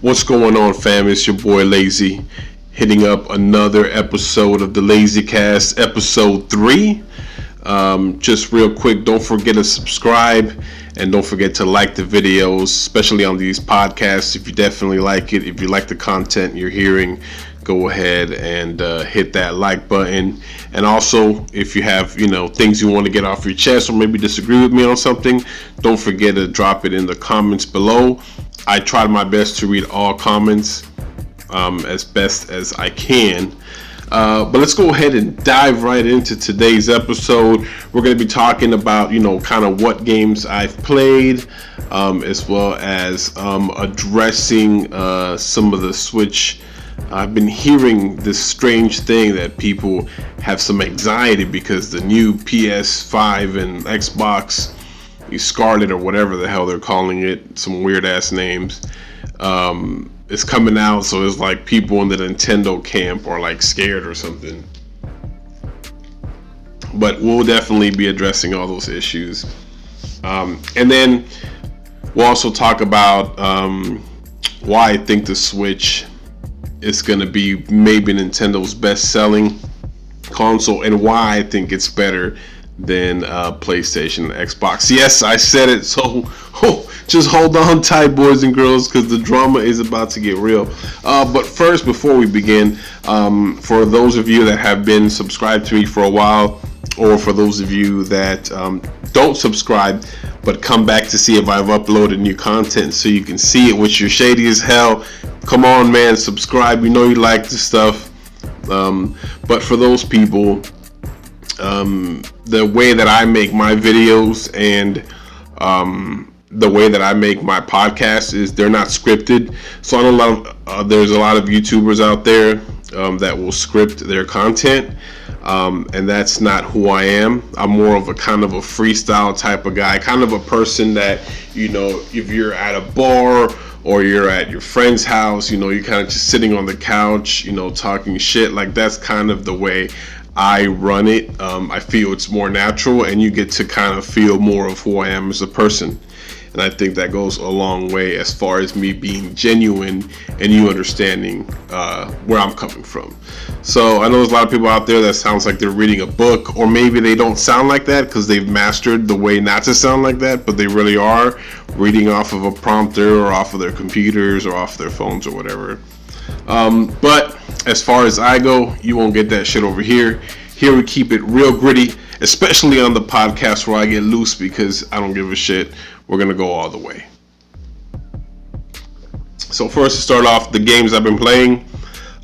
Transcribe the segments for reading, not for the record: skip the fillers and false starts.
What's going on, fam? It's your boy Lazy, hitting up another episode of the Lazy Cast, episode 3. Just real quick, don't forget to subscribe and don't forget to like the videos, especially on these podcasts. If you definitely like it, if you like the content you're hearing, go ahead and hit that like button. And also, if you have things you want to get off your chest or maybe disagree with me on something, don't forget to drop it in the comments below. I try my best to read all comments as best as I can. But let's go ahead and dive right into today's episode. We're going to be talking about, kind of what games I've played, as well as addressing some of the Switch. I've been hearing this strange thing that people have some anxiety because the new PS5 and Xbox Scarlet or whatever the hell they're calling it, some weird ass names, it's coming out, so it's like people in the Nintendo camp are like scared or something. But we'll definitely be addressing all those issues, and then we'll also talk about why I think the Switch is going to be maybe Nintendo's best-selling console and why I think it's better than PlayStation and Xbox. Yes, I said it, so just hold on tight, boys and girls, because the drama is about to get real. But first, before we begin, for those of you that have been subscribed to me for a while, or for those of you that don't subscribe but come back to see if I've uploaded new content so you can see it, which you're shady as hell, come on, man, subscribe. You know you like this stuff. But for those people, the way that I make my videos and the way that I make my podcast is they're not scripted. So I know there's a lot of YouTubers out there that will script their content, and that's not who I am. I'm more of a kind of a freestyle type of guy, kind of a person that, if you're at a bar or you're at your friend's house, you're kind of just sitting on the couch, talking shit. Like, that's kind of the way I run it. I feel it's more natural and you get to kind of feel more of who I am as a person. And I think that goes a long way as far as me being genuine and you understanding where I'm coming from. So I know there's a lot of people out there that sounds like they're reading a book, or maybe they don't sound like that because they've mastered the way not to sound like that, but they really are reading off of a prompter or off of their computers or off their phones or whatever. But as far as I go, you won't get that shit over here. Here we keep it real gritty, especially on the podcast where I get loose because I don't give a shit. We're going to go all the way. So first, to start off, the games I've been playing.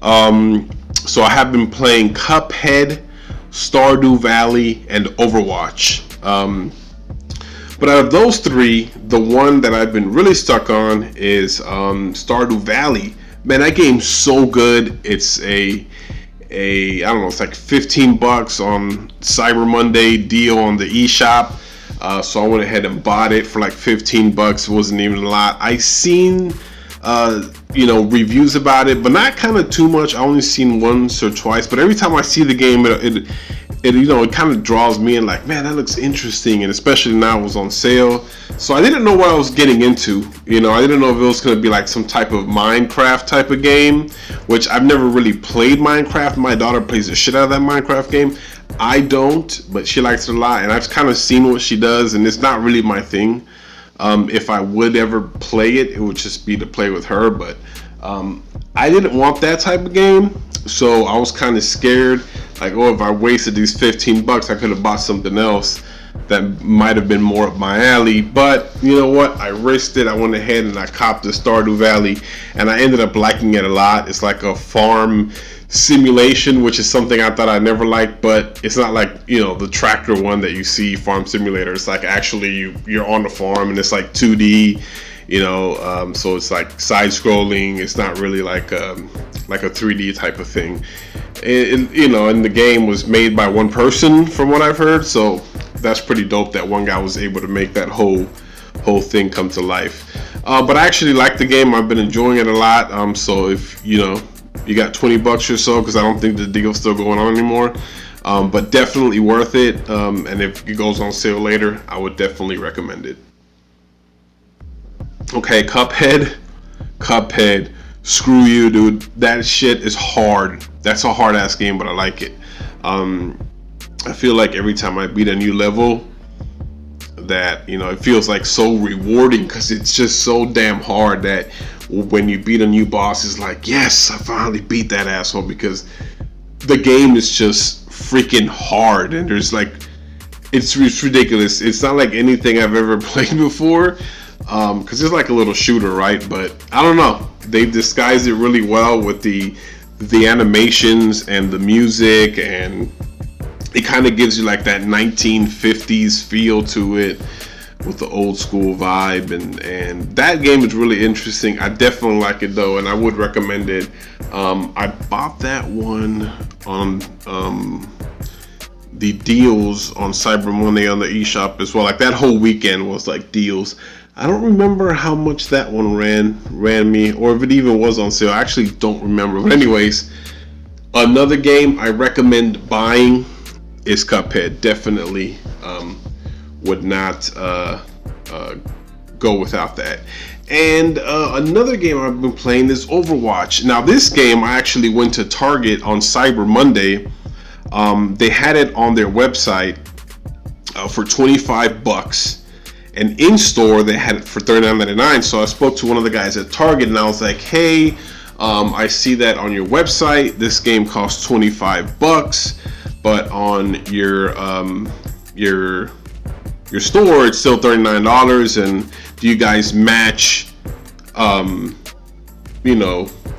So I have been playing Cuphead, Stardew Valley, and Overwatch. But out of those three, the one that I've been really stuck on is Stardew Valley. Man, that game's so good. It's I don't know, it's like $15 on Cyber Monday deal on the eShop. So I went ahead and bought it for like $15. It wasn't even a lot. I seen reviews about it, but not kind of too much. I only seen once or twice, but every time I see the game, it kind of draws me in, like, man, that looks interesting, and especially now it was on sale. So I didn't know what I was getting into. I didn't know if it was going to be like some type of Minecraft type of game, which I've never really played Minecraft. My daughter plays the shit out of that Minecraft game. I don't, but she likes it a lot, and I've kind of seen what she does, and it's not really my thing. If I would ever play it, it would just be to play with her, but I didn't want that type of game, so I was kind of scared, like, if I wasted these $15, I could have bought something else that might have been more up my alley. But you know what, I risked it. I went ahead and I copped the Stardew Valley, and I ended up liking it a lot. It's like a farm simulation, which is something I thought I never liked, but it's not like the tractor one that you see, Farm Simulator. It's like actually you're on the farm and it's like 2D, so it's like side scrolling. It's not really like a 3D type of thing. And the game was made by one person from what I've heard, so that's pretty dope that one guy was able to make that whole thing come to life. But I actually like the game. I've been enjoying it a lot. So if you got $20 or so, because I don't think the deal's still going on anymore, but definitely worth it. And if it goes on sale later, I would definitely recommend it. Okay, Cuphead. Cuphead, screw you, dude. That shit is hard. That's a hard ass game, but I like it. I feel like every time I beat a new level, that, you know, it feels like so rewarding because it's just so damn hard that when you beat a new boss, it's like, yes, I finally beat that asshole, because the game is just freaking hard, and there's like, it's ridiculous. It's not like anything I've ever played before, because it's like a little shooter, right? But I don't know, they disguised it really well with the animations and the music, and it kind of gives you like that 1950s feel to it with the old school vibe, and that game is really interesting. I definitely like it though, and I would recommend it. I bought that one on the deals on Cyber Monday on the eShop as well. Like that whole weekend was like deals. I don't remember how much that one ran me, or if it even was on sale. I actually don't remember. But anyways, another game I recommend buying is Cuphead. Definitely would not go without that. And another game I've been playing is Overwatch. Now this game, I actually went to Target on Cyber Monday. They had it on their website for $25, and in store they had it for $39.99. So I spoke to one of the guys at Target, and I was like, hey, I see that on your website this game costs $25, but on your store it's still $39, and do you guys match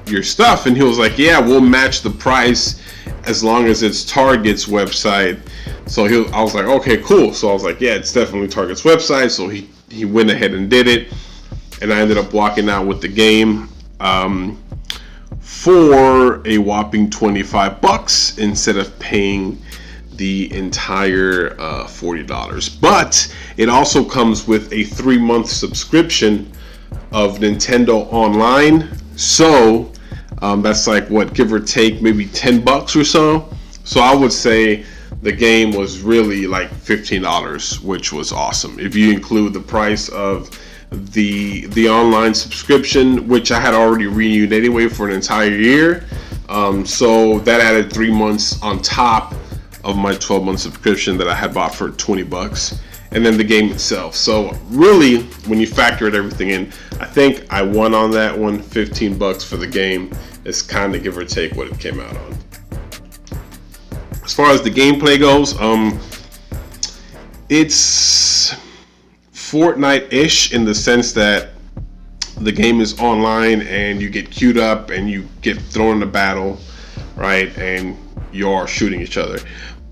your stuff? And he was like, yeah, we'll match the price as long as it's Target's website. So I was like, okay, cool. So I was like, yeah, it's definitely Target's website. So he went ahead and did it, and I ended up walking out with the game for a whopping $25 instead of paying the entire $40. But it also comes with a 3-month subscription of Nintendo Online. So that's like, what, give or take maybe $10 or so. So I would say the game was really like $15, which was awesome if you include the price of the online subscription, which I had already renewed anyway for an entire year. So that added 3 months on top of my 12-month subscription that I had bought for $20, and then the game itself. So really, when you factor everything in, I think I won on that one. $15 for the game is kind of give or take what it came out on. As far as the gameplay goes, it's Fortnite-ish in the sense that the game is online and you get queued up and you get thrown in a battle, right? And you're shooting each other.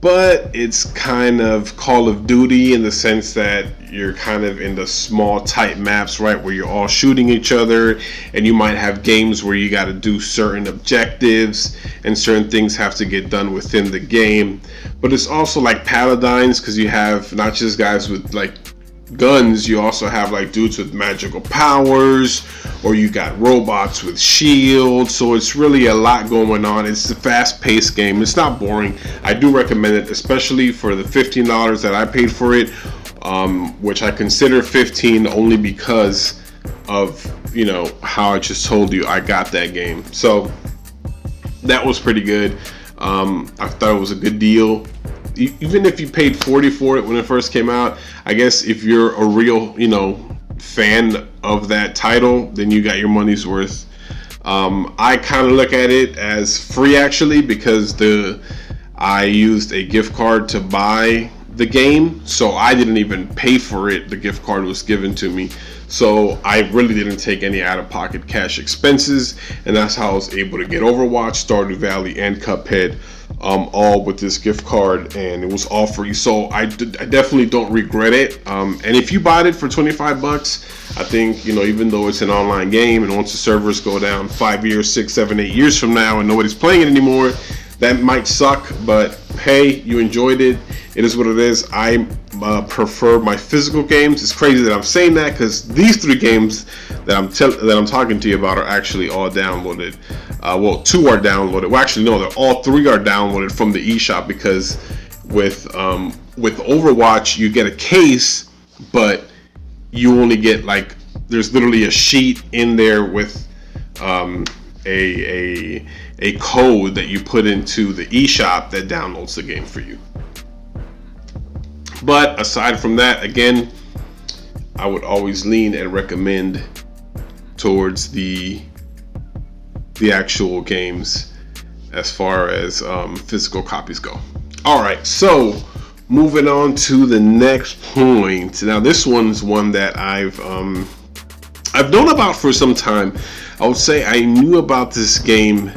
But it's kind of Call of Duty in the sense that you're kind of in the small tight maps, right, where you're all shooting each other, and you might have games where you got to do certain objectives and certain things have to get done within the game. But it's also like Paladins, because you have not just guys with like guns, you also have like dudes with magical powers, or you got robots with shields. So it's really a lot going on. It's a fast-paced game. It's not boring. I do recommend it, especially for the $15 that I paid for it, which I consider 15 only because of, you know, how I just told you I got that game. So that was pretty good. I thought it was a good deal. Even if you paid $40 for it when it first came out, I guess if you're a real, you know, fan of that title, then you got your money's worth. I kind of look at it as free actually, because I used a gift card to buy the game, so I didn't even pay for it. The gift card was given to me, so I really didn't take any out-of-pocket cash expenses, and that's how I was able to get Overwatch, Stardew Valley, and Cuphead all with this gift card, and it was all free. So I definitely don't regret it. And if you bought it for $25, I think, you know, even though it's an online game, and once the servers go down 5 years, 6, 7, 8 years from now and nobody's playing it anymore, that might suck, but hey, you enjoyed it. It is what it is. I prefer my physical games. It's crazy that I'm saying that, because these 3 games that I'm talking to you about are actually all downloaded. Well, 2 are downloaded. Well, actually, no, all 3 are downloaded from the eShop, because with Overwatch you get a case, but you only get like, there's literally a sheet in there with a code that you put into the eShop that downloads the game for you. But aside from that, again, I would always lean and recommend towards the actual games as far as physical copies go. All right, so moving on to the next point. Now, this one's one that I've known about for some time. I would say I knew about this game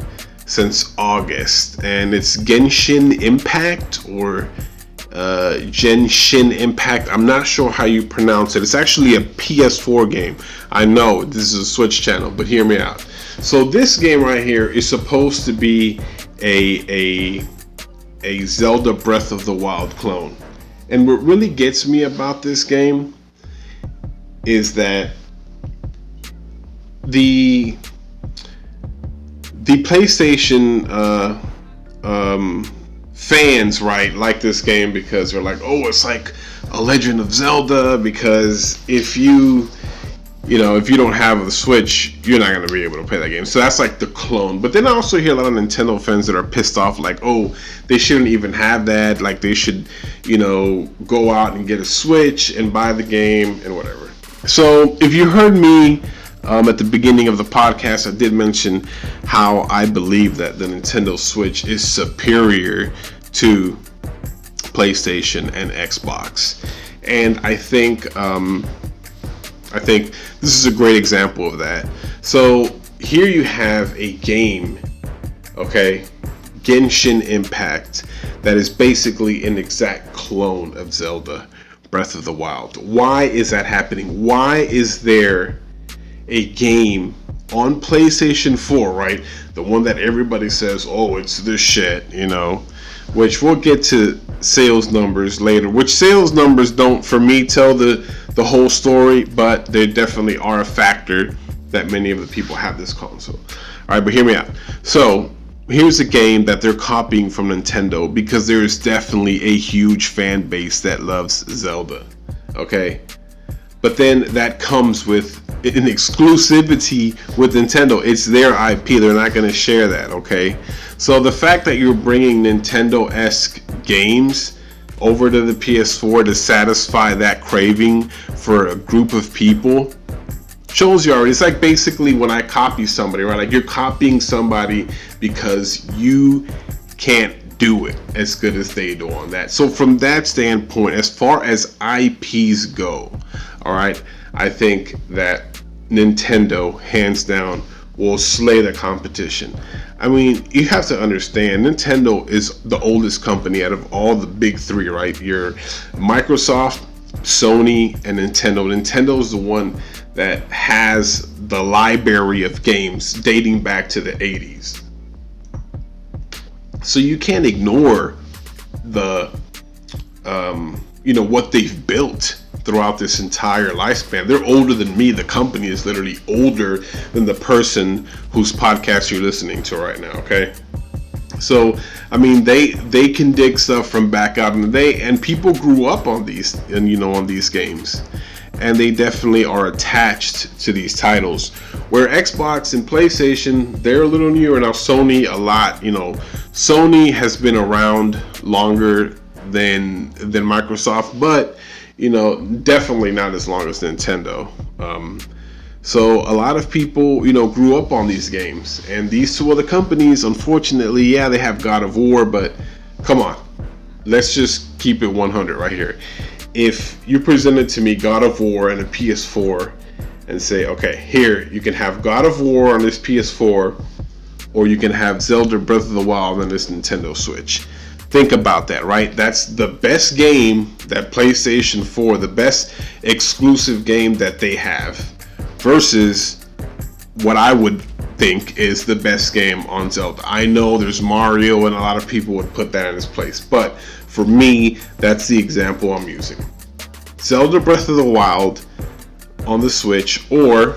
since August, and it's Genshin Impact, or Genshin Impact. I'm not sure how you pronounce it. It's actually a PS4 game. I know this is a Switch channel, but hear me out. So this game right here is supposed to be a Zelda Breath of the Wild clone. And what really gets me about this game is that the PlayStation fans, right, like this game because they're like, oh, it's like a Legend of Zelda, because if you don't have the Switch, you're not going to be able to play that game. So that's like the clone. But then I also hear a lot of Nintendo fans that are pissed off, like, oh, they shouldn't even have that. Like, they should, go out and get a Switch and buy the game and whatever. So if you heard me at the beginning of the podcast, I did mention how I believe that the Nintendo Switch is superior to PlayStation and Xbox. And I think this is a great example of that. So here you have a game, okay, Genshin Impact, that is basically an exact clone of Zelda Breath of the Wild. Why is that happening? Why is there a game on PlayStation 4, right? The one that everybody says, oh, it's this shit, which we'll get to sales numbers later, which sales numbers don't, for me, tell the whole story, but they definitely are a factor that many of the people have this console. All right, but hear me out. So here's a game that they're copying from Nintendo because there is definitely a huge fan base that loves Zelda, okay? But then that comes with an exclusivity with Nintendo. It's their IP. They're not going to share that, okay? So the fact that you're bringing Nintendo-esque games over to the PS4 to satisfy that craving for a group of people shows you already. It's like basically when I copy somebody, right? Like you're copying somebody because you can't do it as good as they do on that. So from that standpoint, as far as IPs go, all right, I think that Nintendo, hands down, will slay the competition. I mean, you have to understand, Nintendo is the oldest company out of all the big three, right? Your Microsoft, Sony, and Nintendo. Nintendo is the one that has the library of games dating back to the 80s. So you can't ignore the, what they've built throughout this entire lifespan. They're older than me. The company is literally older than the person whose podcast you're listening to right now, okay? So, I mean, they can dig stuff from back out in the day, and people grew up on these, and on these games. And they definitely are attached to these titles. Where Xbox and PlayStation, they're a little newer. Now Sony, a lot. Sony has been around longer than Microsoft, but definitely not as long as Nintendo. So a lot of people, grew up on these games. And these two other companies, unfortunately, yeah, they have God of War, but come on, let's just keep it 100 right here. If you presented to me God of War and a PS4 and say, okay, here, you can have God of War on this PS4, or you can have Zelda Breath of the Wild on this Nintendo Switch. Think about that, right? That's the best game that PlayStation 4, the best exclusive game that they have, versus what I would think is the best game on Zelda. I know there's Mario, and a lot of people would put that in its place, but for me, that's the example I'm using. Zelda Breath of the Wild on the Switch, or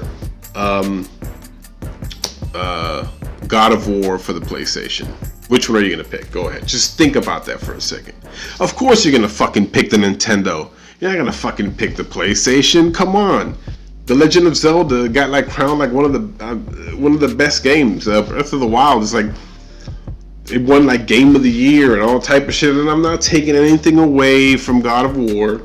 God of War for the PlayStation. Which one are you going to pick? Go ahead. Just think about that for a second. Of course you're going to fucking pick the Nintendo. You're not going to fucking pick the PlayStation. Come on. The Legend of Zelda got like crowned like one of the best games. Breath of the Wild is like, it won like Game of the Year and all type of shit. And I'm not taking anything away from God of War.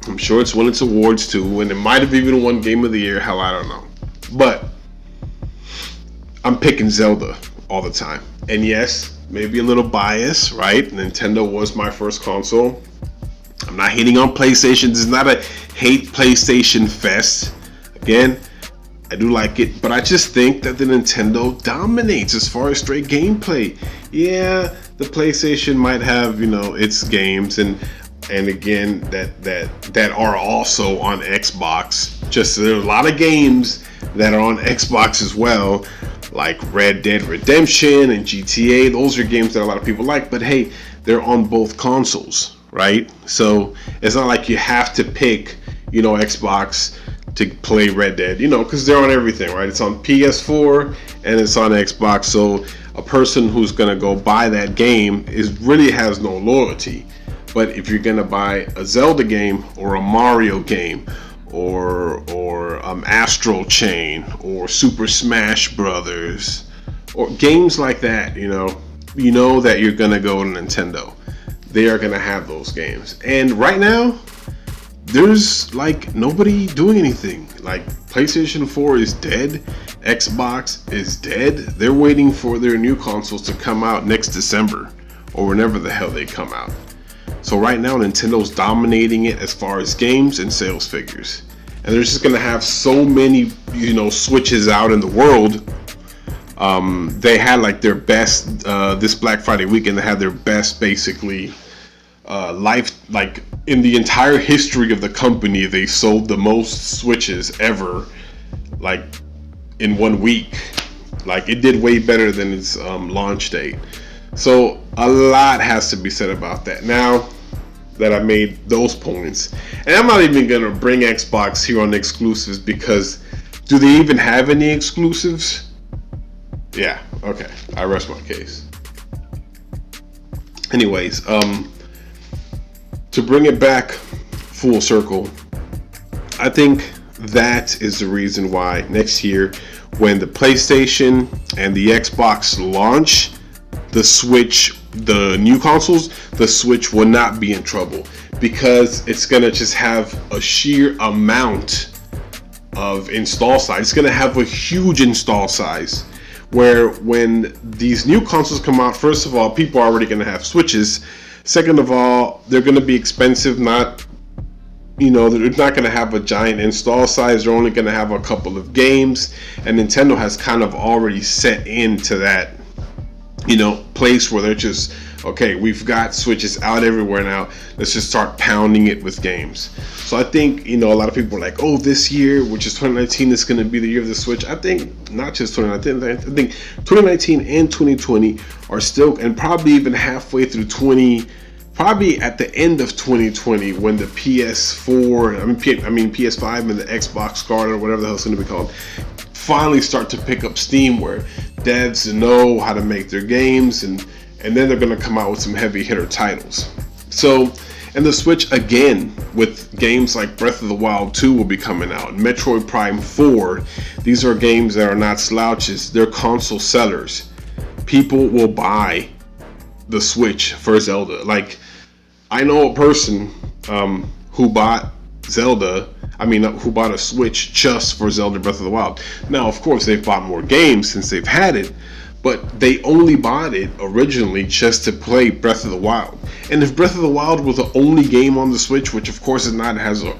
I'm sure it's won its awards too, and it might have even won Game of the Year. Hell, I don't know. But I'm picking Zelda all the time. And yes, maybe a little bias, right? Nintendo was my first console. I'm not hating on PlayStation. This is not a hate PlayStation fest. Again, I do like it, but I just think that the Nintendo dominates as far as straight gameplay. Yeah, the PlayStation might have, its games and again that are also on Xbox. Just there are a lot of games that are on Xbox as well, like Red Dead Redemption and GTA. Those are games that a lot of people like, but hey, they're on both consoles, right? So it's not like you have to pick, Xbox to play Red Dead, because they're on everything, right? It's on PS4 and it's on Xbox. So a person who's gonna go buy that game really has no loyalty. But if you're gonna buy a Zelda game or a Mario game or Astral Chain or Super Smash Brothers or games like that, you know that you're gonna go to Nintendo. They are gonna have those games. And right now, there's like nobody doing anything. Like PlayStation 4 is dead, Xbox is dead. They're waiting for their new consoles to come out next December or whenever the hell they come out. So right now, Nintendo's dominating it as far as games and sales figures. And they're just gonna have so many, Switches out in the world. They had like their best this Black Friday weekend. They had their best, basically, like in the entire history of the company. They sold the most Switches ever, like in 1 week. Like it did way better than its launch date. So a lot has to be said about that. Now that I made those points, and I'm not even gonna bring Xbox here on exclusives, because do they even have any exclusives? Yeah, okay, I rest my case. Anyways, to bring it back full circle, I think that is the reason why next year, when the PlayStation and the Xbox launch, the Switch, the new consoles, the Switch will not be in trouble, because it's gonna just have a sheer amount of install size. It's gonna have a huge install size, where when these new consoles come out, first of all, people are already gonna have Switches. Second of all, they're gonna be expensive. They're not gonna have a giant install size. They're only gonna have a couple of games, and Nintendo has kind of already set into that place where they're just, okay, we've got Switches out everywhere now, let's just start pounding it with games. So I think, a lot of people are like, oh, this year, which is 2019, is going to be the year of the Switch. I think not just 2019, I think 2019 and 2020 are still, and probably even halfway through probably at the end of 2020, when the PS4, PS5 and the Xbox Scarlet, or whatever the hell it's going to be called, finally start to pick up steam, where devs know how to make their games, and then they're going to come out with some heavy hitter titles. So, and the Switch, again, with games like Breath of the Wild 2 will be coming out, Metroid Prime 4, these are games that are not slouches. They're console sellers. People will buy the Switch for Zelda. Like, I know a person who bought who bought a Switch just for Zelda Breath of the Wild. Now, of course, they've bought more games since they've had it, but they only bought it originally just to play Breath of the Wild. And if Breath of the Wild was the only game on the Switch, which of course it's not, it has a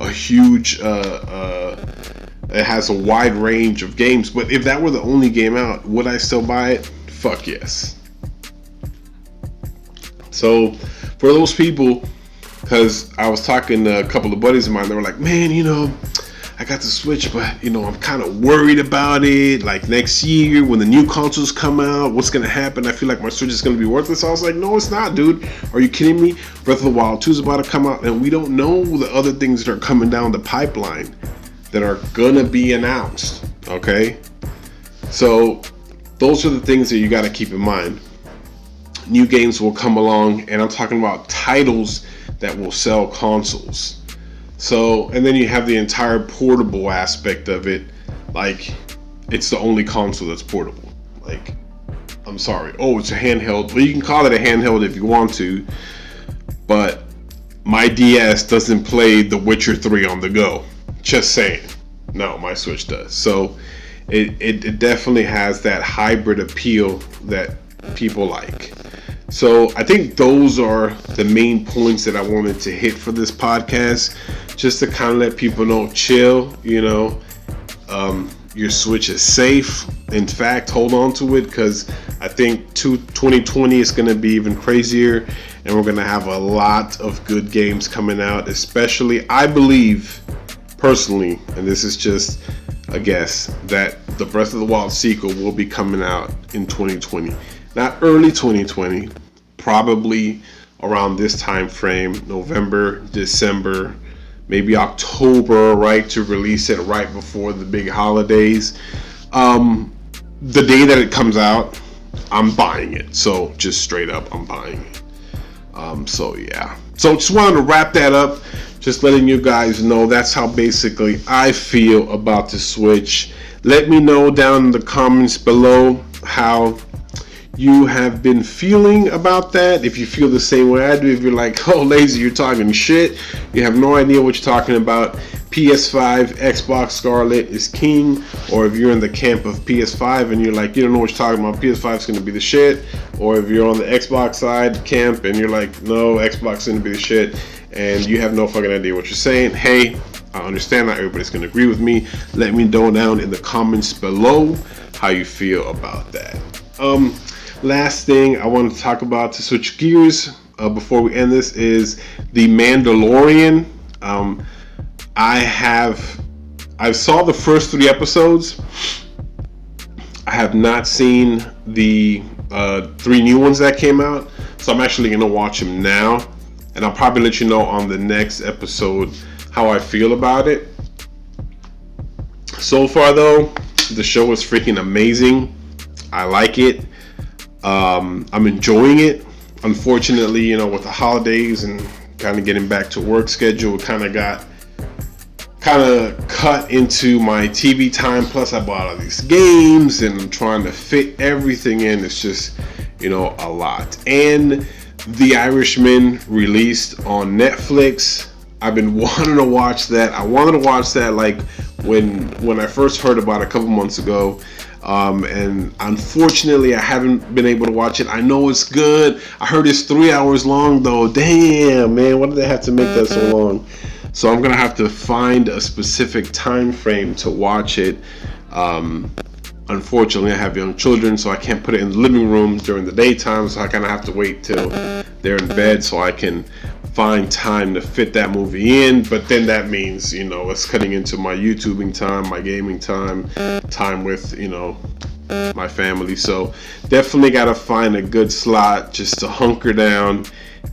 huge, it has a wide range of games, but if that were the only game out, would I still buy it? Fuck yes. So, for those people, because I was talking to a couple of buddies of mine, they were like, man, I got the Switch, but I'm kind of worried about it. Like next year when the new consoles come out, what's gonna happen? I feel like my Switch is gonna be worthless. I was like, no, it's not, dude. Are you kidding me? Breath of the Wild 2 is about to come out, and we don't know the other things that are coming down the pipeline that are gonna be announced. Okay, so those are the things that you got to keep in mind. New games will come along, and I'm talking about titles that will sell consoles. So, and then you have the entire portable aspect of it. Like, it's the only console that's portable. Like, I'm sorry. Oh, it's a handheld. Well, you can call it a handheld if you want to, but my DS doesn't play The Witcher 3 on the go. Just saying. No, my Switch does. So it definitely has that hybrid appeal that people like. So I think those are the main points that I wanted to hit for this podcast, just to kind of let people know, chill, your Switch is safe. In fact, hold on to it, because I think 2020 is going to be even crazier, and we're going to have a lot of good games coming out, especially, I believe, personally, and this is just a guess, that the Breath of the Wild sequel will be coming out in 2020. Not early 2020, probably around this time frame, November, December, maybe October, right, to release it right before the big holidays. The day that it comes out, I'm buying it. So just straight up, I'm buying it. So yeah. So just wanted to wrap that up. Just letting you guys know that's how basically I feel about the Switch. Let me know down in the comments below how you have been feeling about that. If you feel the same way I do, if you're like, oh, Lazy, you're talking shit, you have no idea what you're talking about, PS5, Xbox Scarlet is king. Or if you're in the camp of PS5 and you're like, you don't know what you're talking about, PS5 is going to be the shit. Or if you're on the Xbox side camp and you're like, no, Xbox is going to be the shit, and you have no fucking idea what you're saying, hey, I understand not everybody's going to agree with me. Let me know down in the comments below how you feel about that. Last thing I want to talk about, to switch gears before we end this, is The Mandalorian. I saw the first 3 episodes. I have not seen the 3 new ones that came out, so I'm actually going to watch them now, and I'll probably let you know on the next episode how I feel about it. So far though, the show is freaking amazing. I like it. I'm enjoying it. Unfortunately, with the holidays and kind of getting back to work schedule, it kind of got cut into my TV time. Plus I bought all these games and I'm trying to fit everything in. It's just, a lot. And The Irishman released on Netflix. I've been wanting to watch that. I wanted to watch that like when I first heard about it a couple months ago. And unfortunately I haven't been able to watch it. I know it's good. I heard it's 3 hours long though. Damn, man, why did they have to make that so long? So I'm gonna have to find a specific time frame to watch it. Unfortunately, I have young children, so I can't put it in the living room during the daytime, so I kind of have to wait till they're in bed so I can find time to fit that movie in. But then that means, it's cutting into my YouTubing time, my gaming time with, my family. So definitely got to find a good slot just to hunker down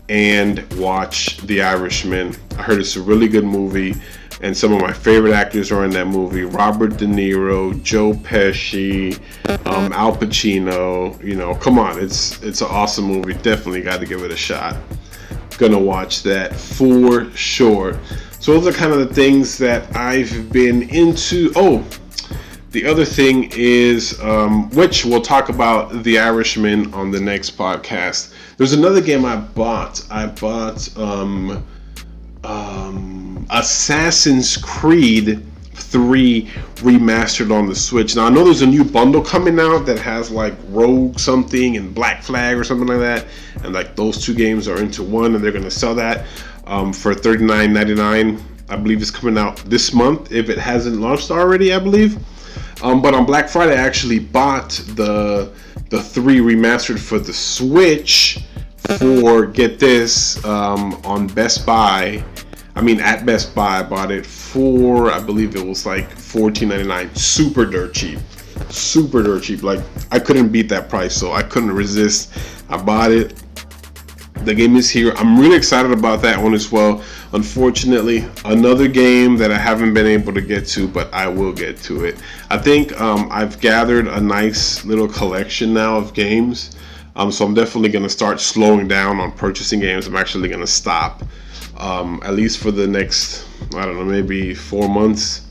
and watch The Irishman. I heard it's a really good movie, and some of my favorite actors are in that movie: Robert De Niro, Joe Pesci, Al Pacino. Come on, it's an awesome movie. Definitely got to give it a shot. Gonna watch that for sure. So those are kind of the things that I've been into. Oh, the other thing is, which we'll talk about The Irishman on the next podcast. There's another game I bought. Assassin's Creed 3 remastered on the Switch. Now I know there's a new bundle coming out that has like Rogue something and Black Flag or something like that, and like those 2 games are into one, and they're going to sell that for $39.99. I believe it's coming out this month if it hasn't launched already, I believe. But on Black Friday I actually bought the 3 remastered for the Switch for, get this, on Best Buy. At Best Buy, I bought it for, I believe it was like $14.99. Super dirt cheap. Like, I couldn't beat that price, so I couldn't resist. I bought it. The game is here. I'm really excited about that one as well. Unfortunately, another game that I haven't been able to get to, but I will get to it. I think I've gathered a nice little collection now of games. So I'm definitely going to start slowing down on purchasing games. I'm actually going to stop. At least for the next, I don't know, maybe 4 months.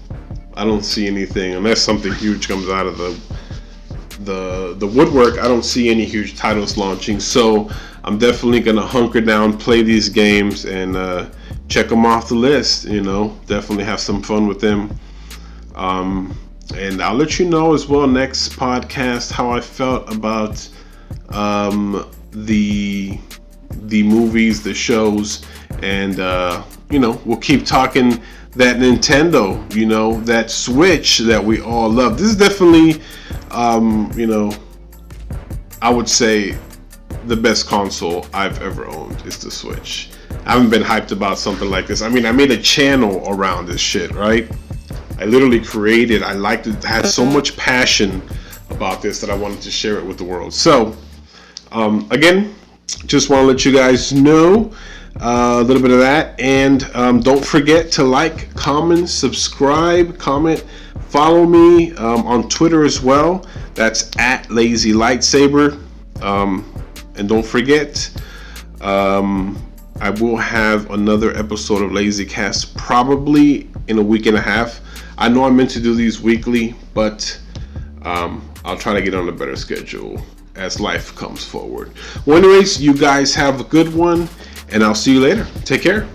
I don't see anything unless something huge comes out of the woodwork. I don't see any huge titles launching, so I'm definitely gonna hunker down, play these games, and check them off the list. Definitely have some fun with them. And I'll let you know as well next podcast how I felt about the movies, the shows, and we'll keep talking that Nintendo, that Switch that we all love. This is definitely, I would say the best console I've ever owned is the Switch. I haven't been hyped about something like this. I mean, I made a channel around this shit, right? I literally created, I liked it, had so much passion about this that I wanted to share it with the world. So, again, just want to let you guys know a little bit of that, and don't forget to like, comment, subscribe, comment, follow me on Twitter as well. That's at Lazy Lightsaber, and don't forget, I will have another episode of Lazy Cast probably in a week and a half. I know I meant to do these weekly, but I'll try to get on a better schedule as life comes forward. Well, anyways, you guys have a good one, and I'll see you later. Take care.